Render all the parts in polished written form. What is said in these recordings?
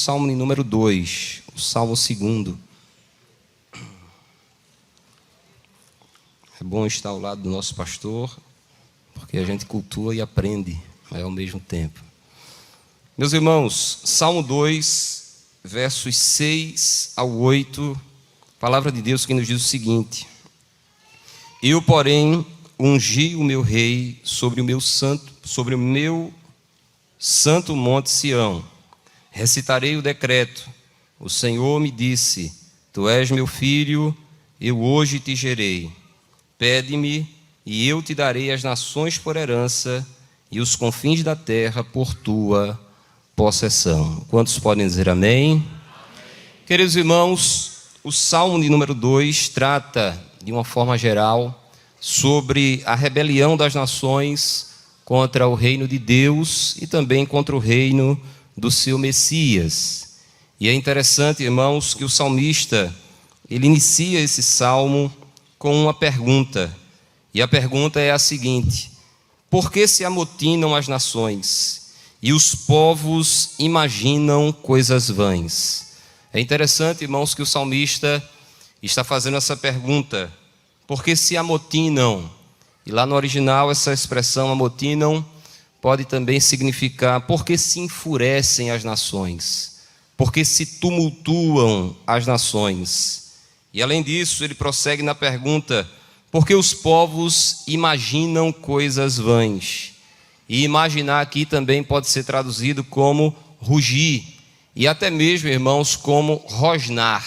Salmo de número 2, o Salmo 2. É bom estar ao lado do nosso pastor, porque a gente cultua e aprende ao mesmo tempo. Meus irmãos, Salmo 2, versos 6 ao 8, palavra de Deus que nos diz o seguinte: Eu, porém, ungi o meu rei sobre o meu santo monte Sião. Recitarei o decreto. O Senhor me disse: Tu és meu filho, eu hoje te gerei. Pede-me, e eu te darei as nações por herança e os confins da terra por tua possessão. Quantos podem dizer amém? Amém. Queridos irmãos, o Salmo de número 2 trata, de uma forma geral, sobre a rebelião das nações contra o reino de Deus e também contra o reino do seu Messias. E é interessante, irmãos, que o salmista, ele inicia esse salmo com uma pergunta. E a pergunta é a seguinte: por que se amotinam as nações e os povos imaginam coisas vãs? É interessante, irmãos, que o salmista está fazendo essa pergunta. Por que se amotinam? E lá no original essa expressão amotinam pode também significar por que se enfurecem as nações, por que se tumultuam as nações. E além disso ele prossegue na pergunta: por que os povos imaginam coisas vãs? E imaginar aqui também pode ser traduzido como rugir, e até mesmo, irmãos, como rosnar.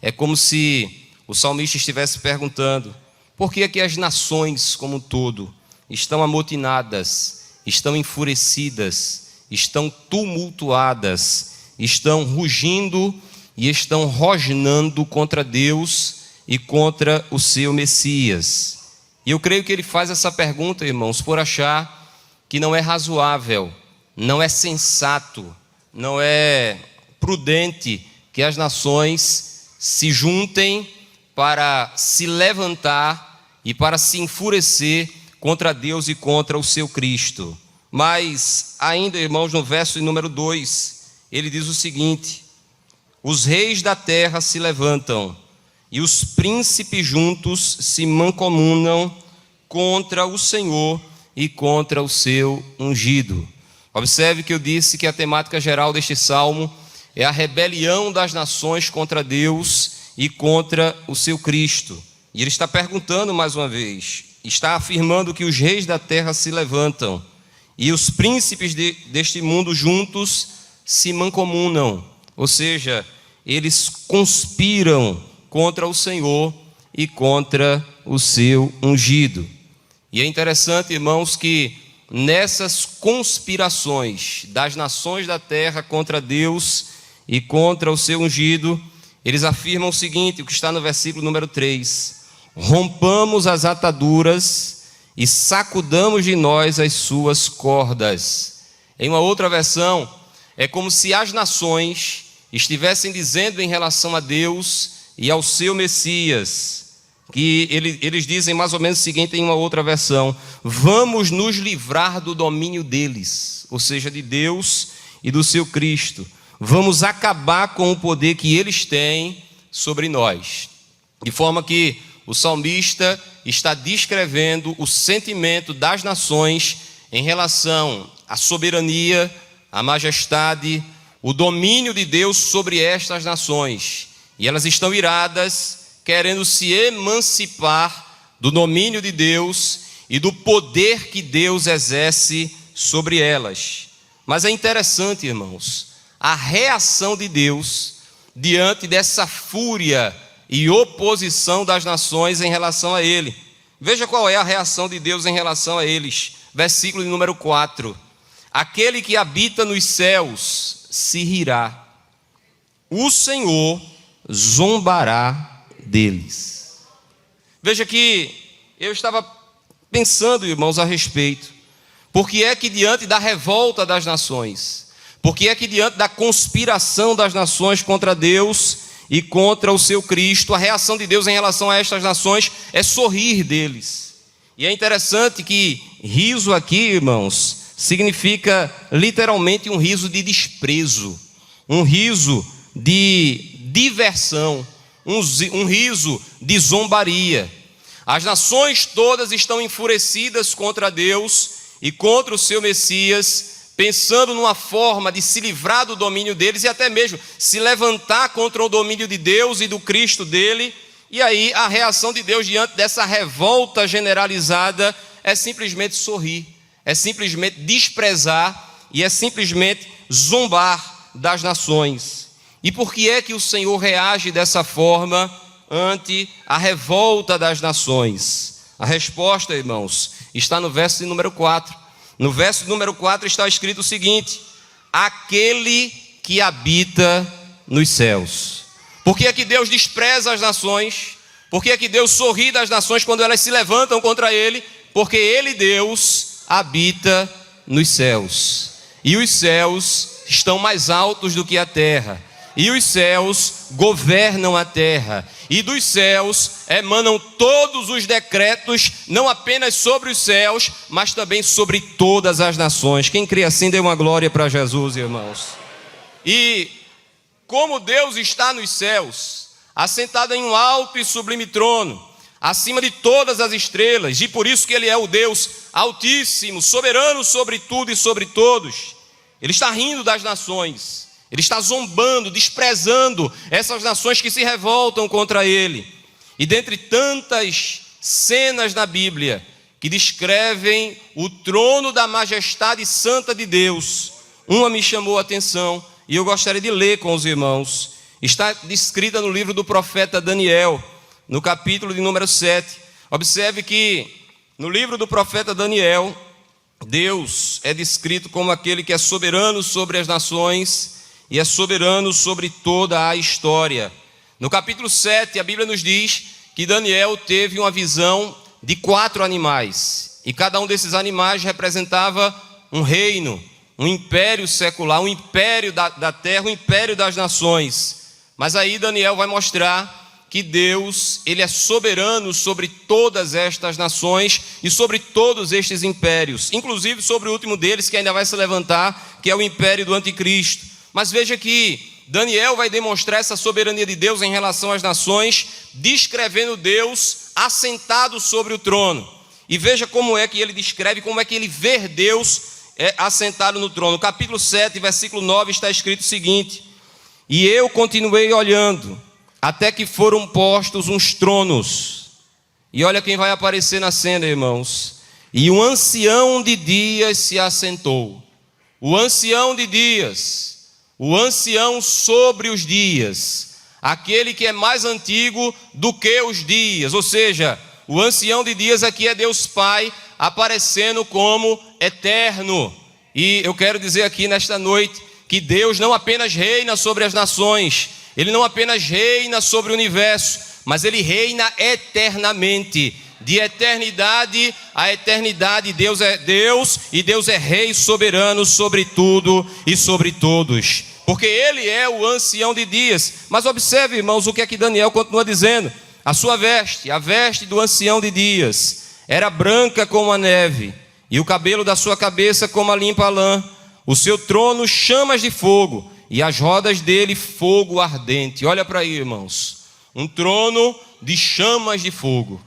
É como se o salmista estivesse perguntando: por que é que as nações como um todo estão amotinadas, estão enfurecidas, estão tumultuadas, estão rugindo e estão rosnando contra Deus e contra o seu Messias? E eu creio que ele faz essa pergunta, irmãos, por achar que não é razoável, não é sensato, não é prudente que as nações se juntem para se levantar e para se enfurecer contra Deus e contra o seu Cristo. Mas ainda, irmãos, no verso número 2, ele diz o seguinte: os reis da terra se levantam e os príncipes juntos se mancomunam contra o Senhor e contra o seu ungido. Observe que eu disse que a temática geral deste salmo é a rebelião das nações contra Deus e contra o seu Cristo. E ele está perguntando mais uma vez, está afirmando que os reis da terra se levantam e os príncipes deste mundo juntos se mancomunam, ou seja, eles conspiram contra o Senhor e contra o seu ungido. E é interessante, irmãos, que nessas conspirações das nações da terra contra Deus e contra o seu ungido, eles afirmam o seguinte, o que está no versículo número 3: rompamos as ataduras e sacudamos de nós as suas cordas. Em uma outra versão, é como se as nações estivessem dizendo em relação a Deus e ao seu Messias, que eles dizem mais ou menos o seguinte em uma outra versão: vamos nos livrar do domínio deles, ou seja, de Deus e do seu Cristo. Vamos acabar com o poder que eles têm sobre nós. De forma que o salmista está descrevendo o sentimento das nações em relação à soberania, à majestade, o domínio de Deus sobre estas nações. E elas estão iradas, querendo se emancipar do domínio de Deus e do poder que Deus exerce sobre elas. Mas é interessante, irmãos, a reação de Deus diante dessa fúria e oposição das nações em relação a ele. Veja qual é a reação de Deus em relação a eles. Versículo de número 4: aquele que habita nos céus se rirá, o Senhor zombará deles. Veja que eu estava pensando, irmãos, a respeito. Por que é que diante da revolta das nações, por que é que diante da conspiração das nações contra Deus e contra o seu Cristo, a reação de Deus em relação a estas nações é sorrir deles? E é interessante que riso aqui, irmãos, significa literalmente um riso de desprezo, um riso de diversão, um riso de zombaria. As nações todas estão enfurecidas contra Deus e contra o seu Messias, pensando numa forma de se livrar do domínio deles e até mesmo se levantar contra o domínio de Deus e do Cristo dele. E aí a reação de Deus diante dessa revolta generalizada é simplesmente sorrir, é simplesmente desprezar e é simplesmente zombar das nações. E por que é que o Senhor reage dessa forma ante a revolta das nações? A resposta, irmãos, está no verso de número 4. No verso de número 4 está escrito o seguinte: aquele que habita nos céus. Por que é que Deus despreza as nações? Por que é que Deus sorri das nações quando elas se levantam contra Ele? Porque Ele, Deus, habita nos céus. E os céus estão mais altos do que a terra. E os céus governam a terra. E dos céus emanam todos os decretos, não apenas sobre os céus, mas também sobre todas as nações. Quem crê assim, dê uma glória para Jesus, irmãos. E como Deus está nos céus, assentado em um alto e sublime trono, acima de todas as estrelas, e por isso que Ele é o Deus altíssimo, soberano sobre tudo e sobre todos, Ele está rindo das nações, Ele está zombando, desprezando essas nações que se revoltam contra Ele. E dentre tantas cenas na Bíblia que descrevem o trono da majestade santa de Deus, uma me chamou a atenção e eu gostaria de ler com os irmãos. Está descrita no livro do profeta Daniel, no capítulo de número 7. Observe que no livro do profeta Daniel, Deus é descrito como aquele que é soberano sobre as nações e é soberano sobre toda a história. No capítulo 7, a Bíblia nos diz que Daniel teve uma visão de 4 animais. E cada um desses animais representava um reino, um império secular, um império da terra, um império das nações. Mas aí Daniel vai mostrar que Deus, Ele é soberano sobre todas estas nações e sobre todos estes impérios, inclusive sobre o último deles que ainda vai se levantar, que é o império do anticristo. Mas veja que Daniel vai demonstrar essa soberania de Deus em relação às nações, descrevendo Deus assentado sobre o trono. E veja como é que ele descreve, como é que ele vê Deus assentado no trono. No capítulo 7, versículo 9, está escrito o seguinte: e eu continuei olhando, até que foram postos uns tronos. E olha quem vai aparecer na cena, irmãos. E um ancião de dias se assentou. O ancião de dias, o ancião sobre os dias, aquele que é mais antigo do que os dias. Ou seja, o ancião de dias aqui é Deus Pai, aparecendo como eterno. E eu quero dizer aqui nesta noite que Deus não apenas reina sobre as nações, Ele não apenas reina sobre o universo, mas Ele reina eternamente. De eternidade a eternidade, Deus é Deus e Deus é Rei soberano sobre tudo e sobre todos. Porque Ele é o ancião de dias. Mas observe, irmãos, o que é que Daniel continua dizendo. A sua veste, a veste do ancião de dias, era branca como a neve, e o cabelo da sua cabeça como a limpa lã. O seu trono chamas de fogo, e as rodas dele fogo ardente. Olha para aí, irmãos. Um trono de chamas de fogo.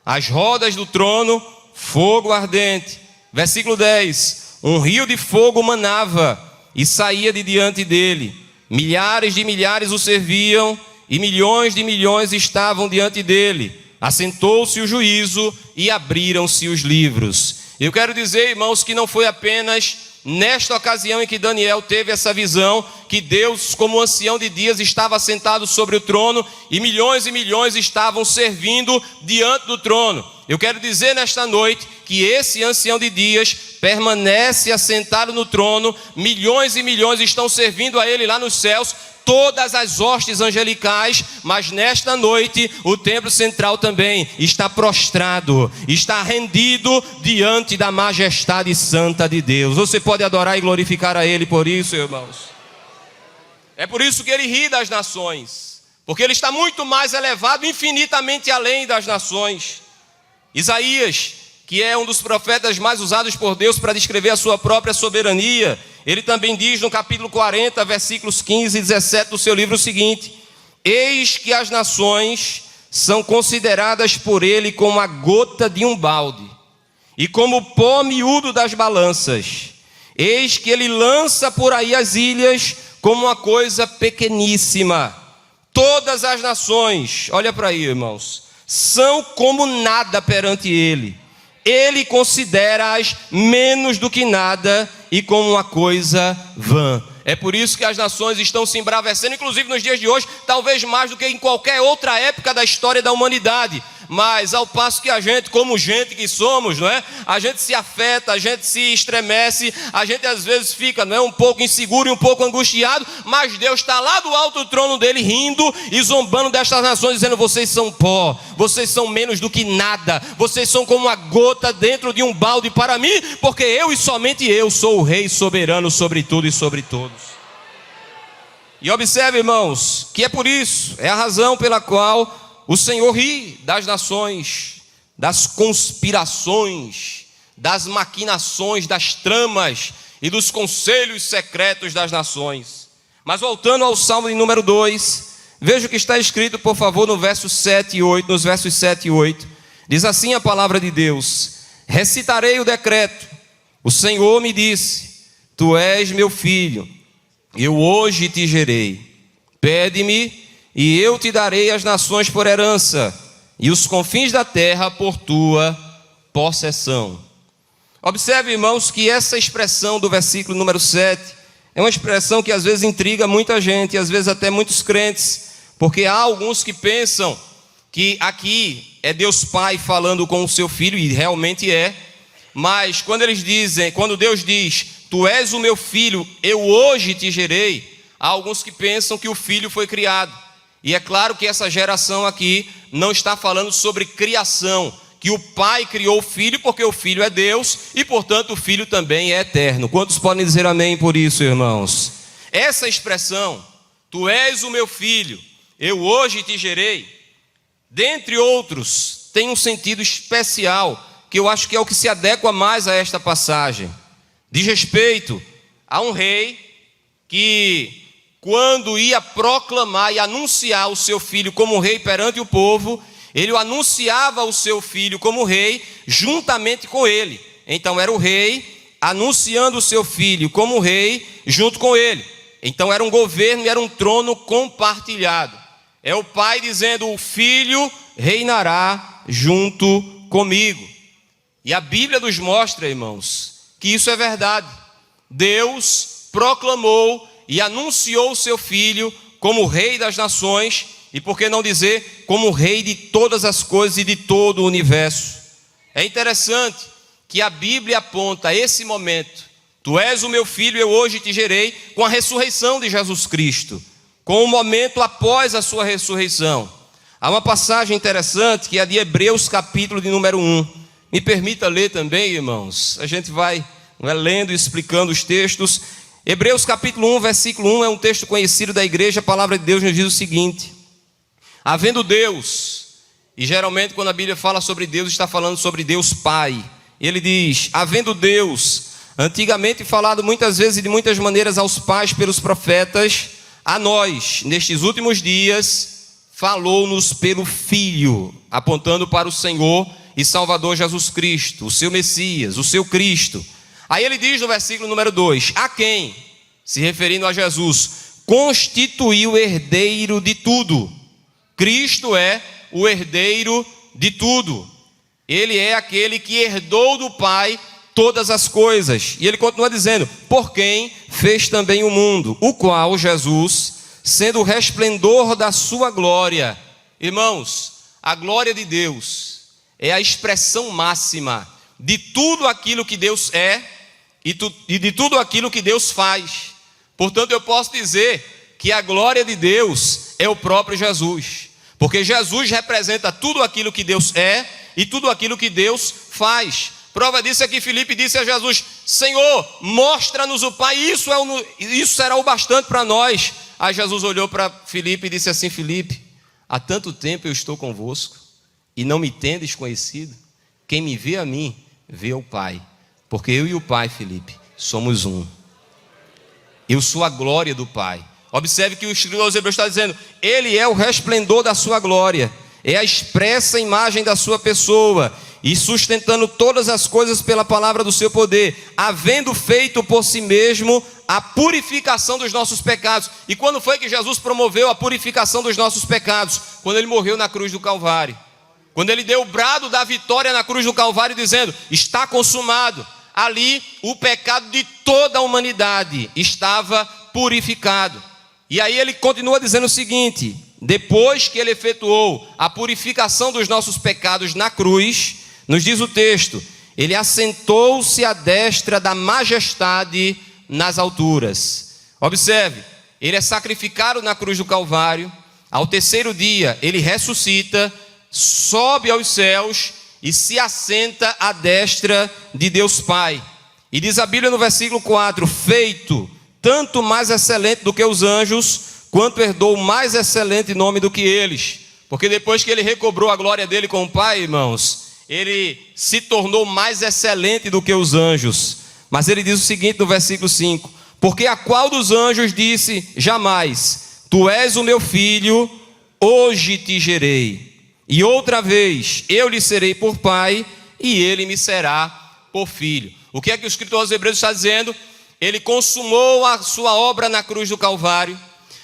As rodas do trono, fogo ardente. Versículo 10. Um rio de fogo manava e saía de diante dele. Milhares de milhares o serviam e milhões de milhões estavam diante dele. Assentou-se o juízo e abriram-se os livros. Eu quero dizer, irmãos, que não foi apenas nesta ocasião em que Daniel teve essa visão, que Deus, como ancião de dias, estava sentado sobre o trono e milhões estavam servindo diante do trono. Eu quero dizer nesta noite que esse ancião de dias permanece assentado no trono, milhões e milhões estão servindo a ele lá nos céus, todas as hostes angelicais, mas nesta noite o templo central também está prostrado, está rendido diante da majestade santa de Deus. Você pode adorar e glorificar a Ele por isso, irmãos. É por isso que Ele ri das nações, porque Ele está muito mais elevado, infinitamente além das nações. Isaías, que é um dos profetas mais usados por Deus para descrever a sua própria soberania, ele também diz no capítulo 40, versículos 15 e 17 do seu livro o seguinte: eis que as nações são consideradas por ele como a gota de um balde, e como o pó miúdo das balanças. Eis que ele lança por aí as ilhas como uma coisa pequeníssima. Todas as nações, olha para aí, irmãos, são como nada perante ele. Ele considera-as menos do que nada e como uma coisa vã. É por isso que as nações estão se embravecendo, inclusive nos dias de hoje, talvez mais do que em qualquer outra época da história da humanidade. Mas ao passo que a gente, como gente que somos, não é? A gente se afeta, a gente se estremece, a gente às vezes fica, não é, um pouco inseguro e um pouco angustiado, mas Deus está lá do alto do trono dele rindo e zombando destas nações, dizendo: vocês são pó, vocês são menos do que nada, vocês são como uma gota dentro de um balde para mim, porque eu e somente eu sou o rei soberano sobre tudo e sobre todos. E observe, irmãos, que é por isso, é a razão pela qual o Senhor ri das nações, das conspirações, das maquinações, das tramas e dos conselhos secretos das nações. Mas voltando ao Salmo de número 2, veja o que está escrito, por favor, no verso 7 e 8, nos versos 7 e 8. Diz assim a palavra de Deus: recitarei o decreto. O Senhor me disse: tu és meu filho, eu hoje te gerei. Pede-me e eu te darei as nações por herança, e os confins da terra por tua possessão. Observe, irmãos, que essa expressão do versículo número 7 é uma expressão que às vezes intriga muita gente, e às vezes até muitos crentes, porque há alguns que pensam que aqui é Deus Pai falando com o seu filho, e realmente é, mas quando Deus diz: tu és o meu filho, eu hoje te gerei, há alguns que pensam que o filho foi criado. E é claro que essa geração aqui não está falando sobre criação, que o pai criou o filho porque o filho é Deus e, portanto, o filho também é eterno. Quantos podem dizer amém por isso, irmãos? Essa expressão, tu és o meu filho, eu hoje te gerei, dentre outros, tem um sentido especial, que eu acho que é o que se adequa mais a esta passagem. Diz respeito a um rei que, quando ia proclamar e anunciar o seu filho como rei perante o povo, ele anunciava o seu filho como rei juntamente com ele. Então era o rei anunciando o seu filho como rei junto com ele. Então era um governo e era um trono compartilhado. É o pai dizendo: o filho reinará junto comigo. E a Bíblia nos mostra, irmãos, que isso é verdade. Deus proclamou e anunciou o seu filho como rei das nações, e por que não dizer, como rei de todas as coisas e de todo o universo. É interessante que a Bíblia aponta esse momento: tu és o meu filho, eu hoje te gerei, com a ressurreição de Jesus Cristo, com o momento após a sua ressurreição. Há uma passagem interessante que é a de Hebreus capítulo de número 1. Me permita ler também, irmãos, a gente vai lendo e explicando os textos. Hebreus capítulo 1, versículo 1 é um texto conhecido da igreja. A palavra de Deus nos diz o seguinte: havendo Deus, e geralmente quando a Bíblia fala sobre Deus, está falando sobre Deus Pai. Ele diz: havendo Deus antigamente falado muitas vezes e de muitas maneiras aos pais pelos profetas, a nós, nestes últimos dias, falou-nos pelo Filho, apontando para o Senhor e Salvador Jesus Cristo, o seu Messias, o seu Cristo. Aí ele diz no versículo número 2: a quem, se referindo a Jesus, constituiu herdeiro de tudo. Cristo é o herdeiro de tudo. Ele é aquele que herdou do Pai todas as coisas. E ele continua dizendo: por quem fez também o mundo, o qual Jesus, sendo o resplendor da sua glória. Irmãos, a glória de Deus é a expressão máxima de tudo aquilo que Deus é e de tudo aquilo que Deus faz. Portanto, eu posso dizer que a glória de Deus é o próprio Jesus, porque Jesus representa tudo aquilo que Deus é e tudo aquilo que Deus faz. Prova disso é que Filipe disse a Jesus: Senhor, mostra-nos o Pai, isso será o bastante para nós. Aí Jesus olhou para Filipe e disse assim: Filipe, há tanto tempo eu estou convosco e não me tendes conhecido? Quem me vê a mim, vê o Pai, porque eu e o Pai, Filipe, somos um. Eu sou a glória do Pai. Observe que o escritor aos Hebreus está dizendo: Ele é o resplendor da sua glória, é a expressa imagem da sua pessoa, e sustentando todas as coisas pela palavra do seu poder, havendo feito por si mesmo a purificação dos nossos pecados. E quando foi que Jesus promoveu a purificação dos nossos pecados? Quando ele morreu na cruz do Calvário. Quando ele deu o brado da vitória na cruz do Calvário, dizendo: está consumado. Ali o pecado de toda a humanidade estava purificado. E aí ele continua dizendo o seguinte: depois que ele efetuou a purificação dos nossos pecados na cruz, nos diz o texto, ele assentou-se à destra da majestade nas alturas. Observe, ele é sacrificado na cruz do Calvário. Ao terceiro dia ele ressuscita, sobe aos céus e se assenta à destra de Deus Pai. E diz a Bíblia no versículo 4: feito tanto mais excelente do que os anjos, quanto herdou mais excelente nome do que eles. Porque depois que ele recobrou a glória dele com o Pai, irmãos, ele se tornou mais excelente do que os anjos. Mas ele diz o seguinte no versículo 5: porque a qual dos anjos disse jamais: tu és o meu filho, hoje te gerei. E outra vez eu lhe serei por pai, e ele me será por filho. O que é que o escritor aos Hebreus está dizendo? Ele consumou a sua obra na cruz do Calvário.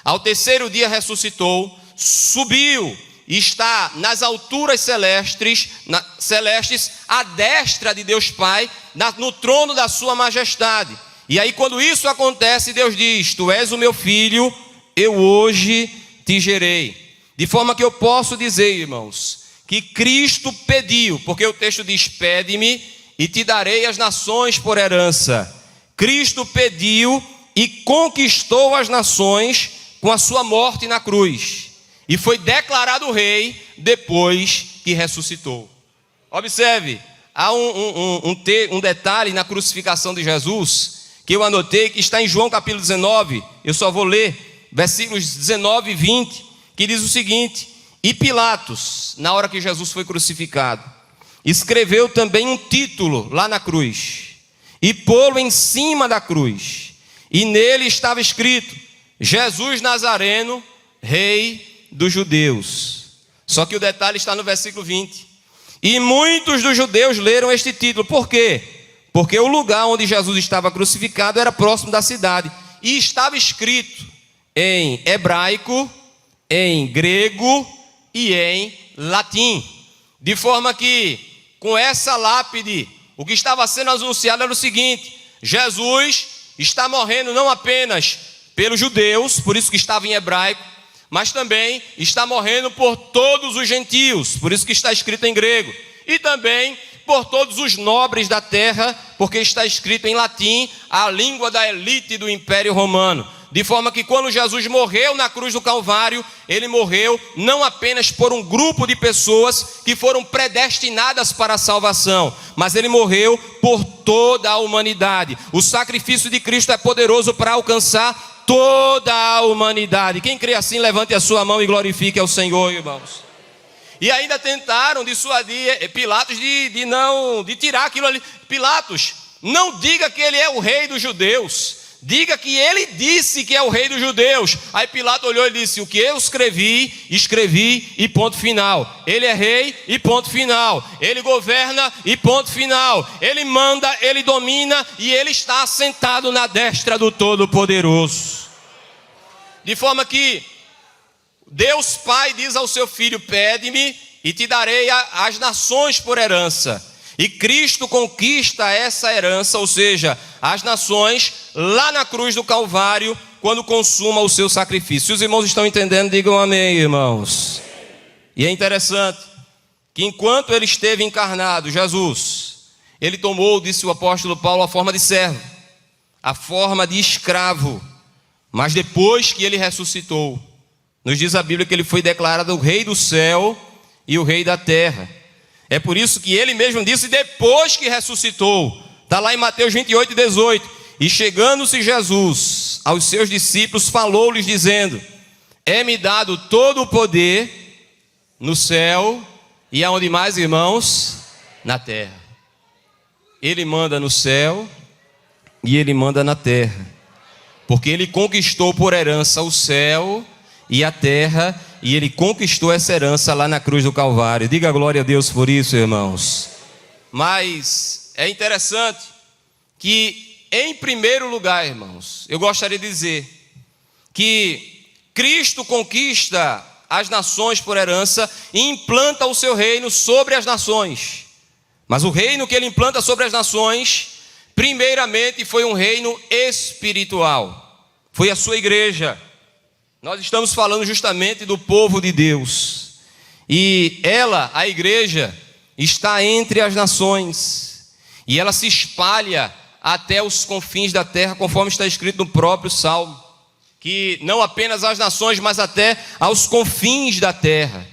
Ao terceiro dia ressuscitou, subiu e está nas alturas celestes, à destra de Deus Pai, no trono da sua majestade. E aí quando isso acontece, Deus diz: tu és o meu filho, eu hoje te gerei. De forma que eu posso dizer, irmãos, que Cristo pediu, porque o texto diz: pede-me e te darei as nações por herança. Cristo pediu e conquistou as nações com a sua morte na cruz. E foi declarado rei depois que ressuscitou. Observe, há um detalhe na crucificação de Jesus, que eu anotei, que está em João capítulo 19, eu só vou ler versículos 19 e 20, que diz o seguinte: e Pilatos, na hora que Jesus foi crucificado, escreveu também um título lá na cruz, e pô-lo em cima da cruz, e nele estava escrito: Jesus Nazareno, Rei dos judeus. Só que o detalhe está no versículo 20. E muitos dos judeus leram este título. Por quê? Porque o lugar onde Jesus estava crucificado era próximo da cidade, e estava escrito em hebraico, em grego e em latim. De forma que, com essa lápide, o que estava sendo anunciado era o seguinte: Jesus está morrendo não apenas pelos judeus, por isso que estava em hebraico, mas também está morrendo por todos os gentios, por isso que está escrito em grego, e também por todos os nobres da terra, porque está escrito em latim, a língua da elite do Império Romano. De forma que quando Jesus morreu na cruz do Calvário, ele morreu não apenas por um grupo de pessoas que foram predestinadas para a salvação, mas ele morreu por toda a humanidade. O sacrifício de Cristo é poderoso para alcançar toda a humanidade. Quem crê assim, levante a sua mão e glorifique ao Senhor, irmãos. E ainda tentaram dissuadir Pilatos de tirar aquilo ali. Pilatos, não diga que ele é o rei dos judeus, diga que ele disse que é o rei dos judeus. Aí Pilatos olhou e disse: o que eu escrevi e ponto final. Ele é rei e ponto final. Ele governa e ponto final. Ele manda, ele domina e ele está assentado na destra do Todo-Poderoso. De forma que Deus Pai diz ao seu Filho: pede-me e te darei as nações por herança. E Cristo conquista essa herança, ou seja, as nações, lá na cruz do Calvário, quando consuma o seu sacrifício. Se os irmãos estão entendendo, digam amém, irmãos. E é interessante que enquanto ele esteve encarnado, Jesus, ele tomou, disse o apóstolo Paulo, a forma de servo, a forma de escravo. Mas depois que ele ressuscitou, nos diz a Bíblia que ele foi declarado o rei do céu e o rei da terra. É por isso que ele mesmo disse depois que ressuscitou. Está lá em Mateus 28, 18. E chegando-se Jesus aos seus discípulos, falou-lhes dizendo: é-me dado todo o poder no céu e aonde mais, irmãos? Na terra. Ele manda no céu e ele manda na terra. Porque ele conquistou por herança o céu e a terra, e ele conquistou essa herança lá na cruz do Calvário. Diga glória a Deus por isso, irmãos. Mas é interessante que, em primeiro lugar, irmãos, eu gostaria de dizer que Cristo conquista as nações por herança e implanta o seu reino sobre as nações. Mas o reino que ele implanta sobre as nações, primeiramente, foi um reino espiritual. Foi a sua igreja. Nós estamos falando justamente do povo de Deus. E ela, a igreja, está entre as nações. E ela se espalha até os confins da terra, conforme está escrito no próprio Salmo. Que não apenas às nações, mas até aos confins da terra.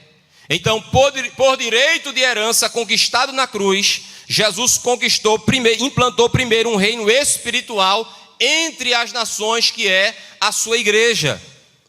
Então, por direito de herança conquistado na cruz, Jesus implantou primeiro um reino espiritual entre as nações, que é a sua igreja.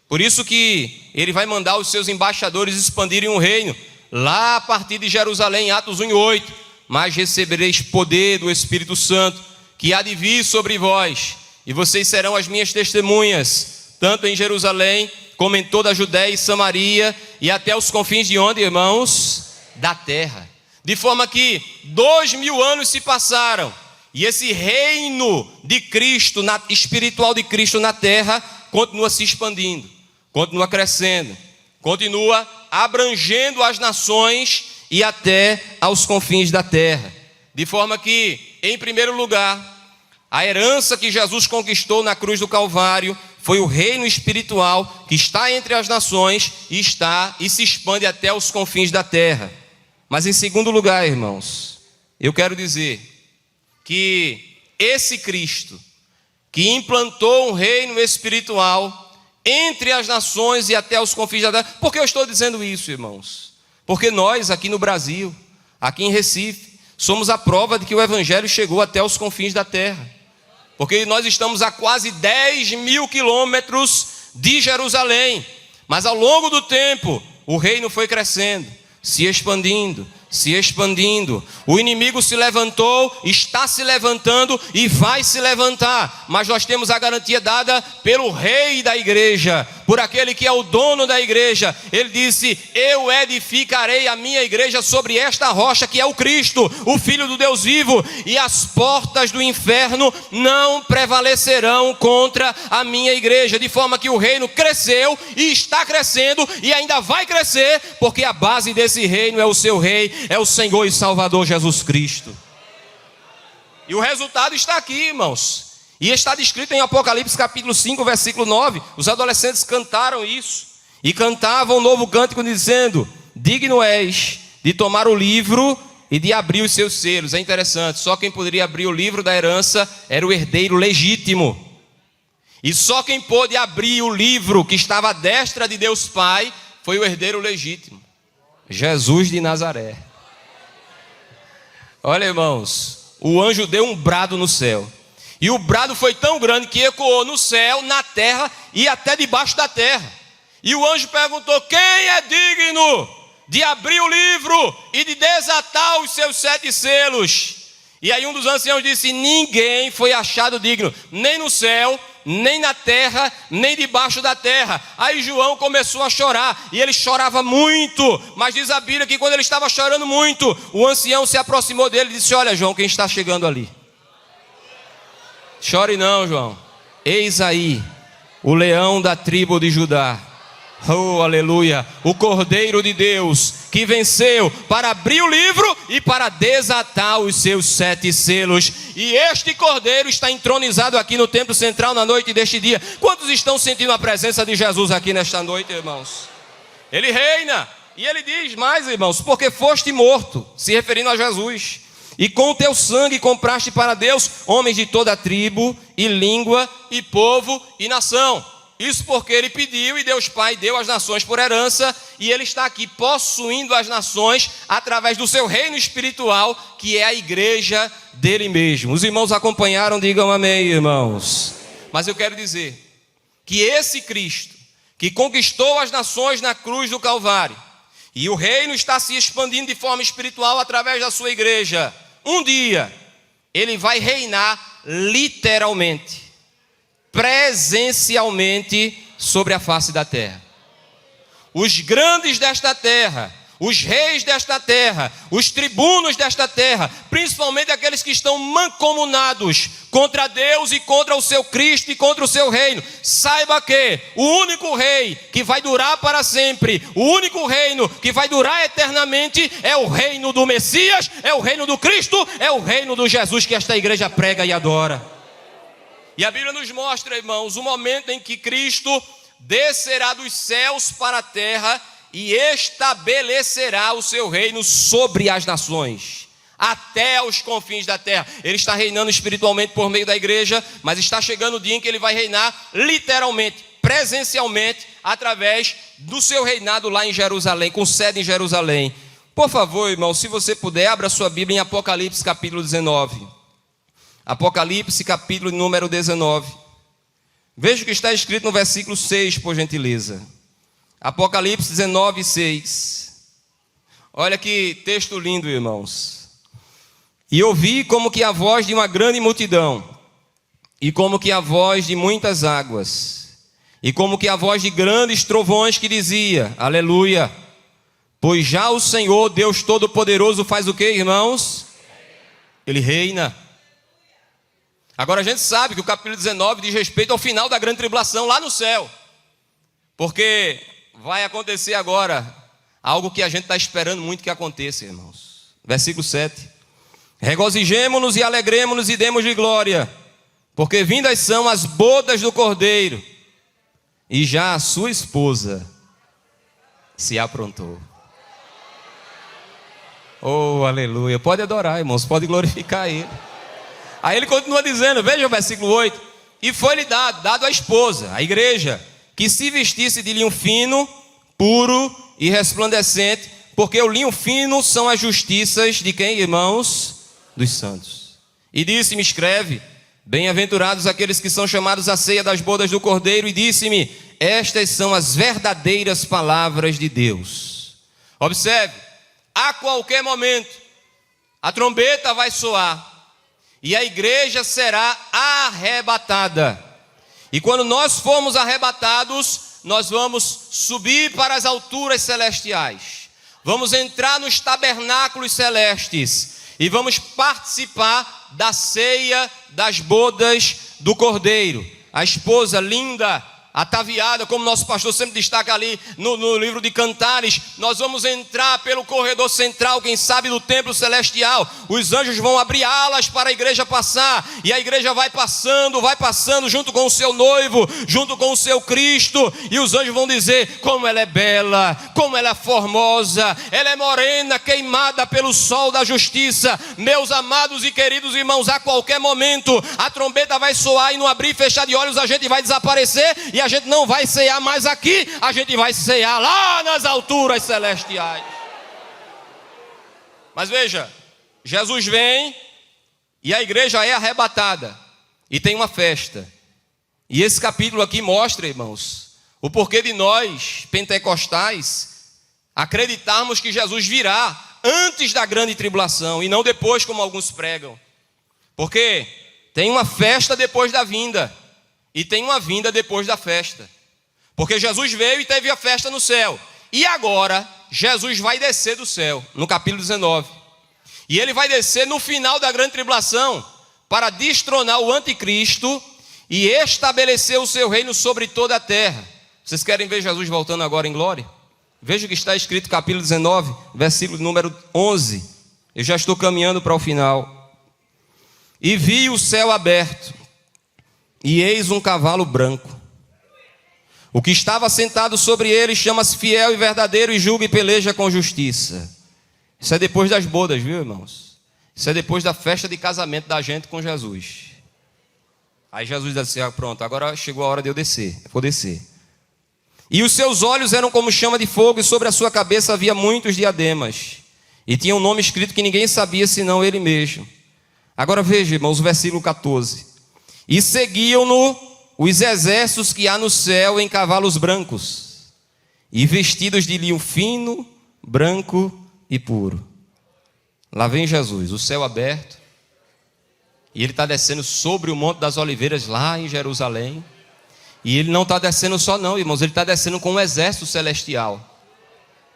Por isso que ele vai mandar os seus embaixadores expandirem um reino, lá a partir de Jerusalém, Atos 1:8. Mas recebereis poder do Espírito Santo, que há de vir sobre vós, e vocês serão as minhas testemunhas, tanto em Jerusalém, como em toda a Judéia e Samaria, e até os confins de onde, irmãos? Da terra. De forma que 2000 anos se passaram, e esse reino de Cristo, espiritual de Cristo na terra, continua se expandindo, continua crescendo, continua abrangendo as nações e até aos confins da terra. De forma que, em primeiro lugar, a herança que Jesus conquistou na cruz do Calvário foi o reino espiritual que está entre as nações e se expande até os confins da terra. Mas em segundo lugar, irmãos, eu quero dizer que esse Cristo que implantou um reino espiritual entre as nações e até os confins da terra. Por que eu estou dizendo isso, irmãos? Porque nós aqui no Brasil, aqui em Recife, somos a prova de que o evangelho chegou até os confins da terra. Porque nós estamos a quase 10.000 quilômetros de Jerusalém. Mas ao longo do tempo, o reino foi crescendo, se expandindo. O inimigo se levantou, está se levantando e vai se levantar. Mas nós temos a garantia dada pelo rei da igreja, por aquele que é o dono da igreja. Ele disse: eu edificarei a minha igreja sobre esta rocha, que é o Cristo, o Filho do Deus vivo, e as portas do inferno não prevalecerão contra a minha igreja. De forma que o reino cresceu e está crescendo e ainda vai crescer, porque a base desse reino é o seu rei, é o Senhor e Salvador Jesus Cristo. E o resultado está aqui, irmãos. E está descrito em Apocalipse capítulo 5, versículo 9. Os adolescentes cantaram isso. E cantavam um novo cântico dizendo: digno és de tomar o livro e de abrir os seus selos. É interessante, só quem poderia abrir o livro da herança era o herdeiro legítimo. E só quem pôde abrir o livro que estava à destra de Deus Pai foi o herdeiro legítimo, Jesus de Nazaré. Olha, irmãos, o anjo deu um brado no céu. E o brado foi tão grande que ecoou no céu, na terra e até debaixo da terra. E o anjo perguntou: quem é digno de abrir o livro e de desatar os seus 7 selos? E aí um dos anciãos disse: ninguém foi achado digno, nem no céu, nem na terra, nem debaixo da terra. Aí João começou a chorar, e ele chorava muito. Mas diz a Bíblia que quando ele estava chorando muito, o ancião se aproximou dele e disse: olha, João, quem está chegando ali? Chore não, João. Eis aí o leão da tribo de Judá. Oh, aleluia. O Cordeiro de Deus, que venceu para abrir o livro e para desatar os seus 7 selos. E este Cordeiro está entronizado aqui no templo central na noite deste dia. Quantos estão sentindo a presença de Jesus aqui nesta noite, irmãos? Ele reina. E ele diz mais, irmãos: porque foste morto, se referindo a Jesus, e com o teu sangue compraste para Deus homens de toda a tribo, e língua, e povo, e nação. Isso porque ele pediu, e Deus Pai deu as nações por herança, e ele está aqui possuindo as nações através do seu reino espiritual, que é a igreja dele mesmo. Os irmãos acompanharam? Digam amém, irmãos. Mas eu quero dizer que esse Cristo, que conquistou as nações na cruz do Calvário, e o reino está se expandindo de forma espiritual através da sua igreja, um dia ele vai reinar literalmente, presencialmente sobre a face da terra. Os grandes desta terra, os reis desta terra, os tribunos desta terra, principalmente aqueles que estão mancomunados contra Deus e contra o seu Cristo e contra o seu reino, saiba que o único rei que vai durar para sempre, o único reino que vai durar eternamente é o reino do Messias, é o reino do Cristo, é o reino do Jesus que esta igreja prega e adora. E a Bíblia nos mostra, irmãos, o momento em que Cristo descerá dos céus para a terra e estabelecerá o seu reino sobre as nações, até os confins da terra. Ele está reinando espiritualmente por meio da igreja, mas está chegando o dia em que ele vai reinar literalmente, presencialmente, através do seu reinado lá em Jerusalém, com sede em Jerusalém. Por favor, irmão, se você puder, abra sua Bíblia em Apocalipse capítulo 19. Apocalipse capítulo número 19. Veja o que está escrito no versículo 6, por gentileza. Apocalipse 19, 6. Olha que texto lindo, irmãos. E ouvi como que a voz de uma grande multidão, e como que a voz de muitas águas, e como que a voz de grandes trovões que dizia, aleluia, pois já o Senhor, Deus Todo-Poderoso, faz o que, irmãos? Ele reina. Agora a gente sabe que o capítulo 19 diz respeito ao final da grande tribulação lá no céu, porque vai acontecer agora algo que a gente está esperando muito que aconteça, irmãos. Versículo 7. Regozijemo-nos e alegremo-nos e demos-lhe glória, porque vindas são as bodas do Cordeiro, e já a sua esposa se aprontou. Oh, aleluia. Pode adorar, irmãos, pode glorificar Ele. Aí ele continua dizendo, veja o versículo 8. E foi-lhe dado à esposa, a igreja, que se vestisse de linho fino, puro e resplandecente, porque o linho fino são as justiças de quem, irmãos? Dos santos. E disse-me, escreve, bem-aventurados aqueles que são chamados à ceia das bodas do Cordeiro, e disse-me, estas são as verdadeiras palavras de Deus. Observe, a qualquer momento, a trombeta vai soar, e a igreja será arrebatada. E quando nós formos arrebatados, nós vamos subir para as alturas celestiais. Vamos entrar nos tabernáculos celestes e vamos participar da ceia das bodas do Cordeiro. A esposa linda, ataviada, como nosso pastor sempre destaca ali no livro de Cantares, nós vamos entrar pelo corredor central, quem sabe do templo celestial. Os anjos vão abrir alas para a igreja passar, e a igreja vai passando junto com o seu noivo, junto com o seu Cristo, e os anjos vão dizer, como ela é bela, como ela é formosa, ela é morena, queimada pelo sol da justiça. Meus amados e queridos irmãos, a qualquer momento, a trombeta vai soar, e no abrir e fechar de olhos a gente vai desaparecer, e a gente não vai cear mais aqui, a gente vai cear lá nas alturas celestiais. Mas veja, Jesus vem e a igreja é arrebatada e tem uma festa. E esse capítulo aqui mostra, irmãos, o porquê de nós, pentecostais, acreditarmos que Jesus virá antes da grande tribulação e não depois, como alguns pregam. Porque tem uma festa depois da vinda. E tem uma vinda depois da festa. Porque Jesus veio e teve a festa no céu. E agora, Jesus vai descer do céu, no capítulo 19. E ele vai descer no final da grande tribulação, para destronar o anticristo e estabelecer o seu reino sobre toda a terra. Vocês querem ver Jesus voltando agora em glória? Veja o que está escrito, capítulo 19, versículo número 11. Eu já estou caminhando para o final. E vi o céu aberto, e eis um cavalo branco. O que estava sentado sobre ele chama-se fiel e verdadeiro, e julga e peleja com justiça. Isso é depois das bodas, viu, irmãos? Isso é depois da festa de casamento da gente com Jesus. Aí Jesus disse assim, pronto, agora chegou a hora de eu descer, eu vou descer. E os seus olhos eram como chama de fogo, e sobre a sua cabeça havia muitos diademas, e tinha um nome escrito que ninguém sabia senão ele mesmo. Agora veja, irmãos, o versículo 14. E seguiam-no os exércitos que há no céu em cavalos brancos, e vestidos de linho fino, branco e puro. Lá vem Jesus, o céu aberto, E ele está descendo sobre o Monte das Oliveiras, lá em Jerusalém. E ele não está descendo só não, irmãos, ele está descendo com um exército celestial.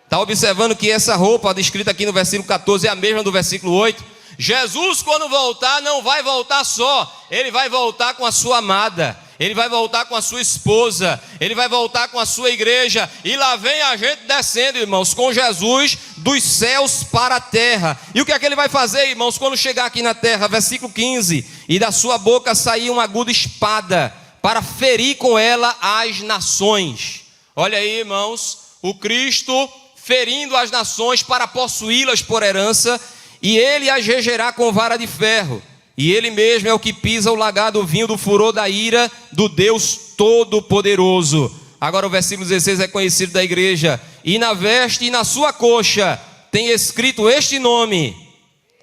Está observando que essa roupa descrita aqui no versículo 14 é a mesma do versículo 8? Jesus, quando voltar, não vai voltar só. Ele vai voltar com a sua amada. Ele vai voltar com a sua esposa. Ele vai voltar com a sua igreja. E lá vem a gente descendo, irmãos, com Jesus dos céus para a terra. E o que é que ele vai fazer, irmãos, quando chegar aqui na terra? Versículo 15. E da sua boca sair uma aguda espada, para ferir com ela as nações. Olha aí, irmãos, o Cristo ferindo as nações para possuí-las por herança, e ele as regerá com vara de ferro, e ele mesmo é o que pisa o lagar do vinho do furor da ira do Deus Todo-Poderoso. Agora o versículo 16 é conhecido da igreja: e na veste e na sua coxa tem escrito este nome: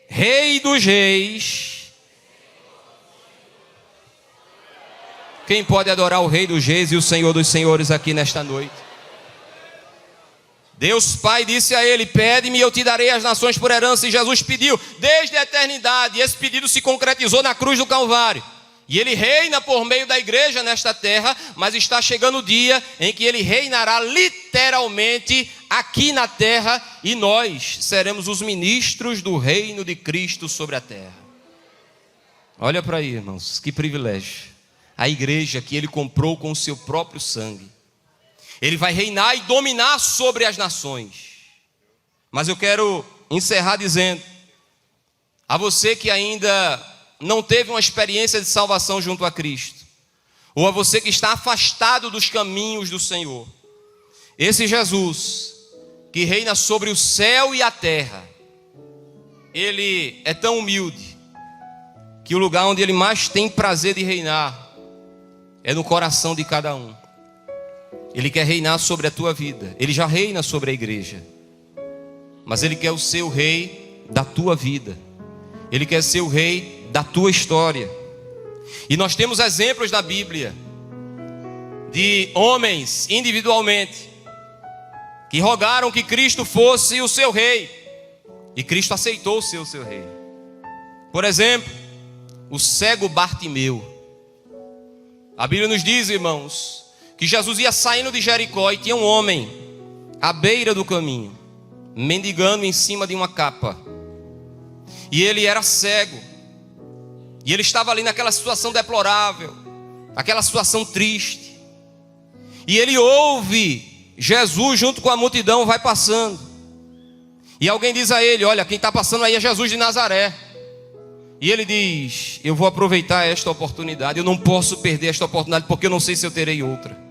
Rei dos Reis. Quem pode adorar o Rei dos Reis e o Senhor dos Senhores aqui nesta noite? Deus Pai disse a ele: pede-me e eu te darei as nações por herança. E Jesus pediu desde a eternidade, e esse pedido se concretizou na cruz do Calvário. E ele reina por meio da igreja nesta terra, mas está chegando o dia em que ele reinará literalmente aqui na terra, e nós seremos os ministros do reino de Cristo sobre a terra. Olha para aí, irmãos, que privilégio. A igreja que ele comprou com o seu próprio sangue. Ele vai reinar e dominar sobre as nações. Mas eu quero encerrar dizendo a você que ainda não teve uma experiência de salvação junto a Cristo, ou a você que está afastado dos caminhos do Senhor: esse Jesus que reina sobre o céu e a terra, ele é tão humilde que o lugar onde ele mais tem prazer de reinar é no coração de cada um. Ele quer reinar sobre a tua vida. Ele já reina sobre a igreja, mas ele quer ser o rei da tua vida. Ele quer ser o rei da tua história. E nós temos exemplos na Bíblia de homens individualmente que rogaram que Cristo fosse o seu rei, e Cristo aceitou ser o seu rei. Por exemplo, o cego Bartimeu. A Bíblia nos diz, irmãos, que Jesus ia saindo de Jericó e tinha um homem à beira do caminho, mendigando em cima de uma capa. E ele era cego. E ele estava ali naquela situação deplorável, aquela situação triste. E ele ouve Jesus junto com a multidão, vai passando. E alguém diz a ele: olha, quem está passando aí é Jesus de Nazaré. E ele diz: eu vou aproveitar esta oportunidade, eu não posso perder esta oportunidade, porque eu não sei se eu terei outra.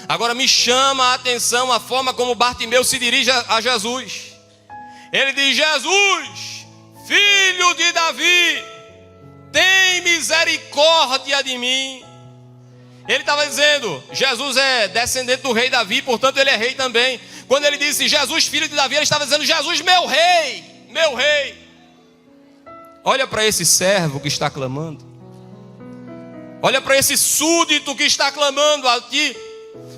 Agora me chama a atenção a forma como Bartimeu se dirige a Jesus. Ele diz: Jesus, filho de Davi, tem misericórdia de mim. Ele estava dizendo: Jesus é descendente do rei Davi, portanto ele é rei também. Quando ele disse Jesus, filho de Davi, ele estava dizendo: Jesus, meu rei, meu rei. Olha para esse servo que está clamando. Olha para esse súdito que está clamando a ti: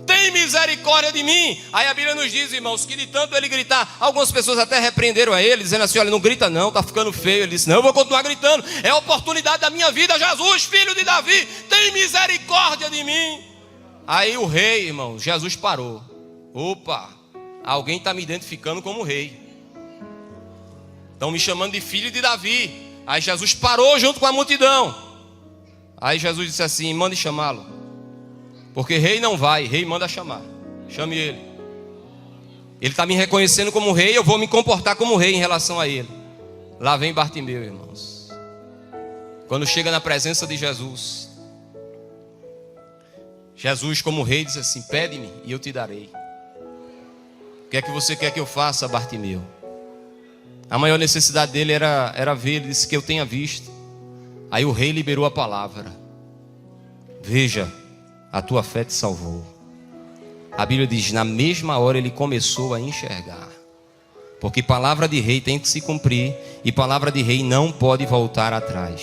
tem misericórdia de mim. Aí a Bíblia nos diz, irmãos, que de tanto ele gritar, algumas pessoas até repreenderam a ele, dizendo assim: olha, não grita não, está ficando feio. Ele disse: não, eu vou continuar gritando, é a oportunidade da minha vida. Jesus, filho de Davi, tem misericórdia de mim. Aí o rei, irmão, Jesus parou. Opa, alguém está me identificando como rei, estão me chamando de filho de Davi. Aí Jesus parou junto com a multidão. Aí Jesus disse assim: mande chamá-lo, porque rei não vai, rei manda chamar. Chame ele. Ele está me reconhecendo como rei, eu vou me comportar como rei em relação a ele. Lá vem Bartimeu, irmãos. Quando chega na presença de Jesus, Jesus como rei diz assim: pede-me e eu te darei. O que é que você quer que eu faça, Bartimeu? A maior necessidade dele era ver. Ele disse: que eu tenha visto. Aí o rei liberou a palavra: veja, a tua fé te salvou. A Bíblia diz: na mesma hora ele começou a enxergar. Porque palavra de rei tem que se cumprir, e palavra de rei não pode voltar atrás.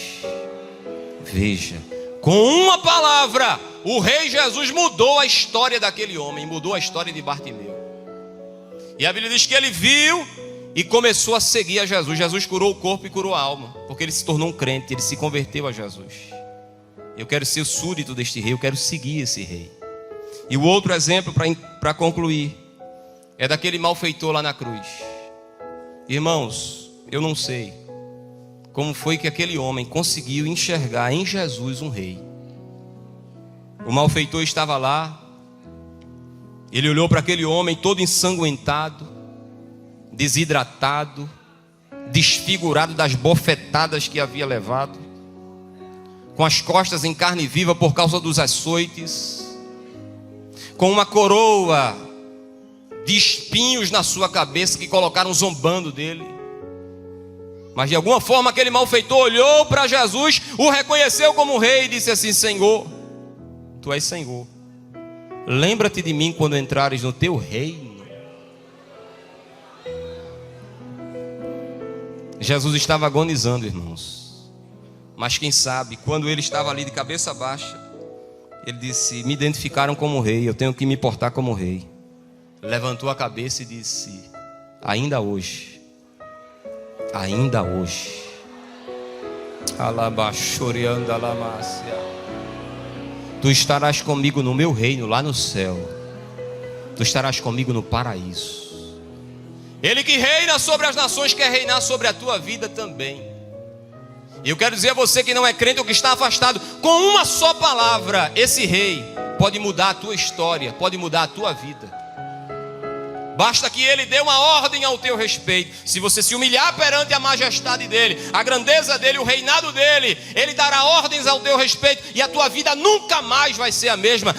Veja, com uma palavra, o rei Jesus mudou a história daquele homem, mudou a história de Bartimeu. E a Bíblia diz que ele viu e começou a seguir a Jesus. Jesus curou o corpo e curou a alma, porque ele se tornou um crente, ele se converteu a Jesus. Eu quero ser súdito deste rei, eu quero seguir esse rei. E o outro exemplo, para concluir, é daquele malfeitor lá na cruz. Irmãos, eu não sei como foi que aquele homem conseguiu enxergar em Jesus um rei. O malfeitor estava lá, ele olhou para aquele homem todo ensanguentado, desidratado, desfigurado das bofetadas que havia levado, com as costas em carne viva por causa dos açoites, com uma coroa de espinhos na sua cabeça que colocaram zombando dele. Mas de alguma forma aquele malfeitor olhou para Jesus, o reconheceu como rei e disse assim: Senhor, tu és Senhor, lembra-te de mim quando entrares no teu reino. Jesus estava agonizando, irmãos, mas quem sabe, quando ele estava ali de cabeça baixa, ele disse: me identificaram como rei, eu tenho que me portar como rei. Levantou a cabeça e disse: ainda hoje, alabaxoreando alamácia, tu estarás comigo no meu reino lá no céu, tu estarás comigo no paraíso. Ele que reina sobre as nações quer reinar sobre a tua vida também. E eu quero dizer a você que não é crente ou que está afastado, com uma só palavra, esse rei pode mudar a tua história, pode mudar a tua vida. Basta que ele dê uma ordem ao teu respeito. Se você se humilhar perante a majestade dele, a grandeza dele, o reinado dele, ele dará ordens ao teu respeito e a tua vida nunca mais vai ser a mesma.